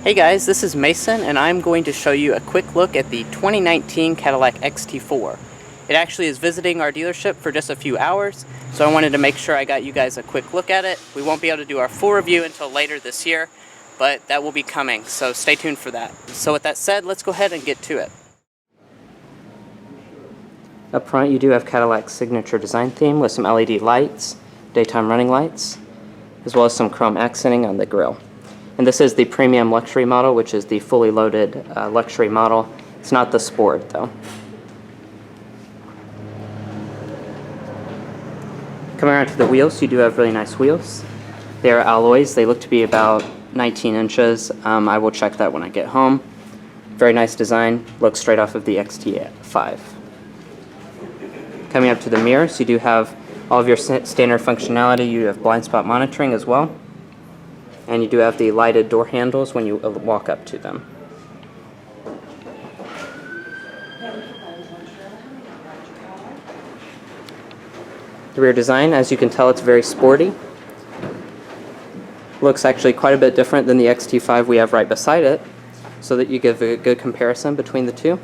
Hey guys, this is Mason and I'm going to show you a quick look at the 2019 Cadillac XT4. It actually is visiting our dealership for just a few hours, so I wanted to make sure I got you guys a quick look at it. We won't be able to do our full review until later this year, but that will be coming, so stay tuned for that. So with that said, let's go ahead and get to it. Up front you do have Cadillac's signature design theme with some LED lights, daytime running lights, as well as some chrome accenting on the grille. And this is the Premium Luxury model, which is the fully loaded luxury model. It's not the Sport, though. Coming around to the wheels, you do have really nice wheels. They are alloys. They look to be about 19 inches. I will check that when I get home. Very nice design. Looks straight off of the XT5. Coming up to the mirrors, you do have all of your standard functionality. You have blind spot monitoring as well. And you do have the lighted door handles when you walk up to them. The rear design, as you can tell, it's very sporty. Looks actually quite a bit different than the XT5 we have right beside it, so that you give a good comparison between the two.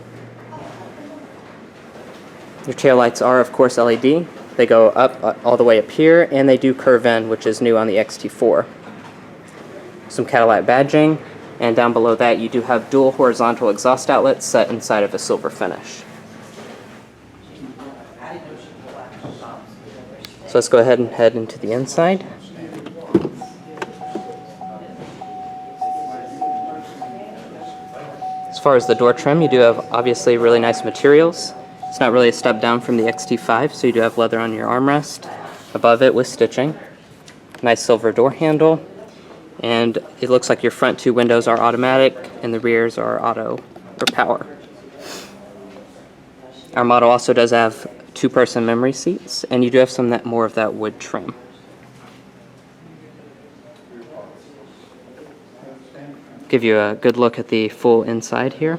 Your taillights are, of course, LED. They go up all the way up here, and they do curve in, which is new on the XT4. Some Cadillac badging, and down below that you do have dual horizontal exhaust outlets set inside of a silver finish. So let's go ahead and head into the inside. As far as the door trim, you do have obviously really nice materials. It's not really a step down from the XT5, so you do have leather on your armrest above it with stitching. Nice silver door handle. And it looks like your front two windows are automatic and the rears are auto or power. Our model also does have two-person memory seats, and you do have more of that wood trim. Give you a good look at the full inside here.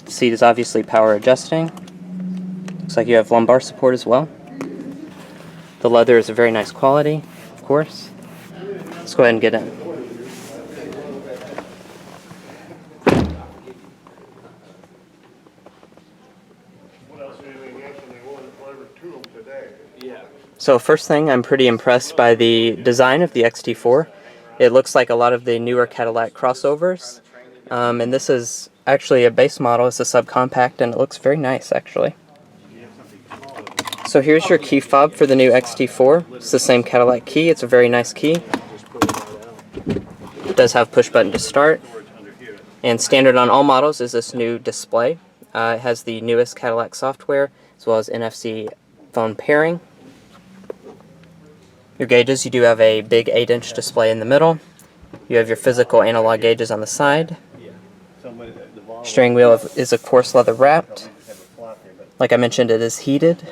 The seat is obviously power adjusting. Looks like you have lumbar support as well. The leather is a very nice quality, of course. Let's go ahead and get in. So first thing, I'm pretty impressed by the design of the XT4. It looks like a lot of the newer Cadillac crossovers. And this is actually a base model. It's a subcompact, and it looks very nice, actually. So here's your key fob for the new XT4. It's the same Cadillac key. It's a very nice key. It does have push button to start. And standard on all models is this new display. It has the newest Cadillac software as well as NFC phone pairing. Your gauges, you do have a big 8-inch display in the middle. You have your physical analog gauges on the side. Steering wheel is of course leather wrapped. Like I mentioned, it is heated.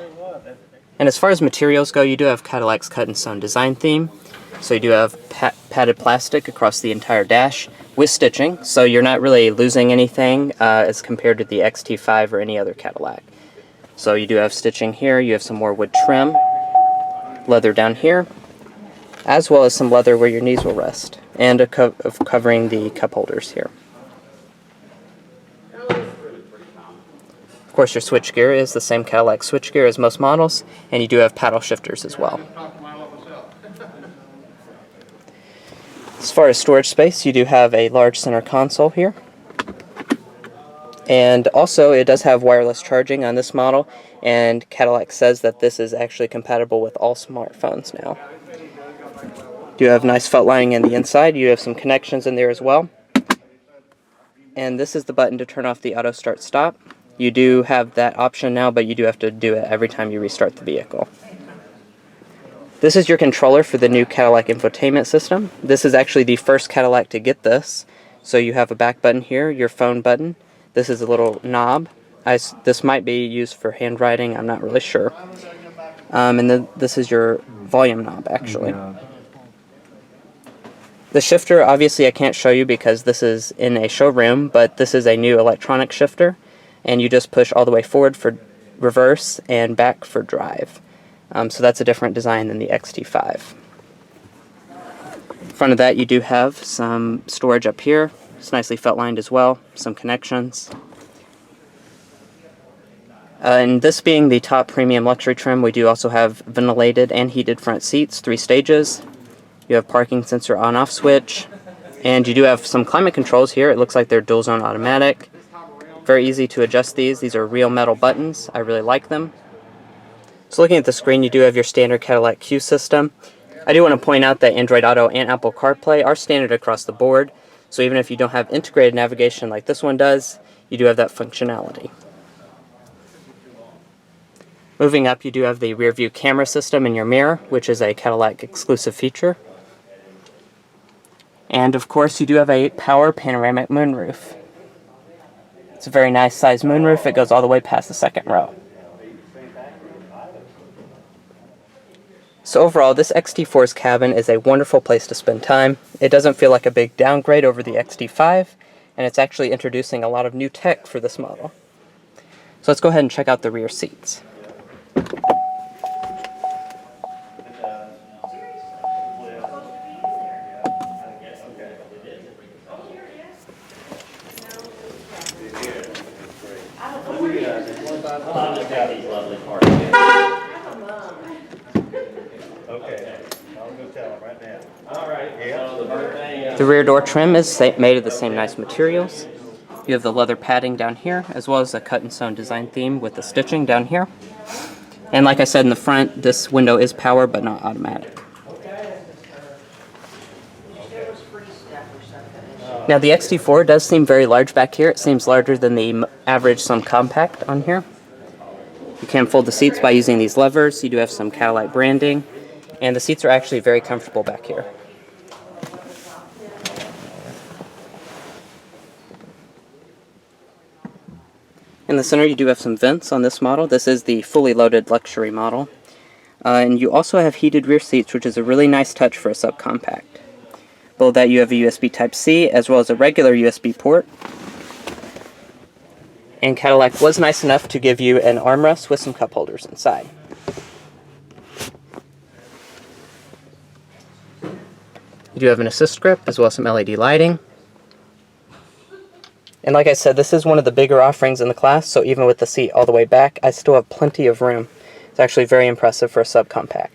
And as far as materials go, you do have Cadillac's cut and sewn design theme. So you do have padded plastic across the entire dash with stitching, so you're not really losing anything as compared to the XT5 or any other Cadillac. So you do have stitching here, you have some more wood trim, leather down here, as well as some leather where your knees will rest, and a of covering the cup holders here. Of course, your switchgear is the same Cadillac switchgear as most models, and you do have paddle shifters as well. As far as storage space, you do have a large center console here. And also, it does have wireless charging on this model, and Cadillac says that this is actually compatible with all smartphones now. You have nice felt lining in the inside. You have some connections in there as well. And this is the button to turn off the auto start stop. You do have that option now, but you do have to do it every time you restart the vehicle. This is your controller for the new Cadillac infotainment system. This is actually the first Cadillac to get this. So you have a back button here, your phone button. This is a little knob. This might be used for handwriting, I'm not really sure. And then this is your volume knob, actually. The shifter, obviously I can't show you because this is in a showroom, but this is a new electronic shifter. And you just push all the way forward for reverse and back for drive. So that's a different design than the XT5. In front of that, you do have some storage up here. It's nicely felt lined as well, some connections. And this being the top premium luxury trim, we do also have ventilated and heated front seats, 3 stages. You have parking sensor on-off switch, and you do have some climate controls here. It looks like they're dual zone automatic. Very easy to adjust these. These are real metal buttons. I really like them. So looking at the screen, you do have your standard Cadillac CUE system. I do want to point out that Android Auto and Apple CarPlay are standard across the board. So even if you don't have integrated navigation like this one does, you do have that functionality. Moving up, you do have the rear view camera system in your mirror, which is a Cadillac exclusive feature. And of course, you do have a power panoramic moonroof. It's a very nice sized moonroof. It goes all the way past the second row. So overall, this XT4's cabin is a wonderful place to spend time. It doesn't feel like a big downgrade over the XT5, and it's actually introducing a lot of new tech for this model. So let's go ahead and check out the rear seats. The rear door trim is made of the same nice materials. You have the leather padding down here, as well as a cut and sewn design theme with the stitching down here. And like I said in the front, this window is power but not automatic. Now the XT4 does seem very large back here. It seems larger than the average Sun Compact on here. You can fold the seats by using these levers. You do have some Cadillac branding, and the seats are actually very comfortable back here. In the center, you do have some vents on this model. This is the fully loaded luxury model. And you also have heated rear seats, which is a really nice touch for a subcompact. Below that, you have a USB Type-C, as well as a regular USB port. And Cadillac was nice enough to give you an armrest with some cup holders inside. You do have an assist grip, as well as some LED lighting. And like I said, this is one of the bigger offerings in the class, so even with the seat all the way back, I still have plenty of room. It's actually very impressive for a subcompact.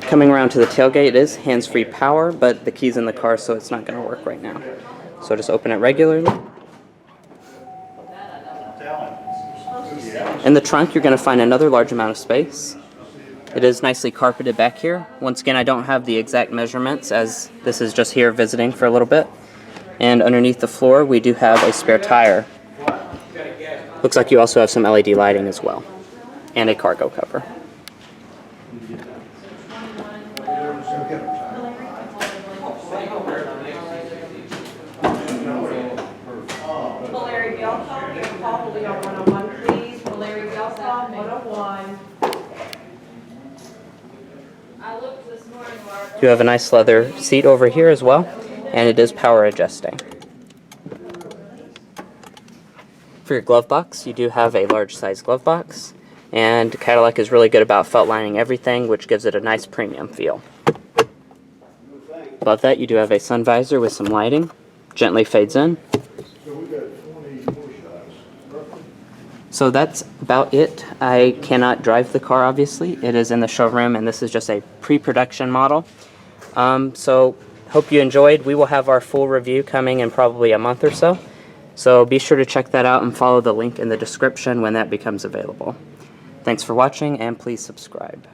Coming around to the tailgate, it is hands-free power, but the key's in the car, so it's not going to work right now. So just open it regularly. In the trunk, you're going to find another large amount of space. It is nicely carpeted back here. Once again, I don't have the exact measurements, as this is just here visiting for a little bit. And underneath the floor, we do have a spare tire. Looks like you also have some LED lighting as well, and a cargo cover. You have a nice leather seat over here as well, and it is power adjusting. For your glove box, you do have a large size glove box, and Cadillac is really good about felt lining everything, which gives it a nice premium feel. Above that, you do have a sun visor with some lighting, gently fades in. So that's about it. I cannot drive the car, obviously. It is in the showroom, and this is just a pre-production model. So hope you enjoyed. We will have our full review coming in probably a month or so. So be sure to check that out and follow the link in the description when that becomes available. Thanks for watching, and please subscribe.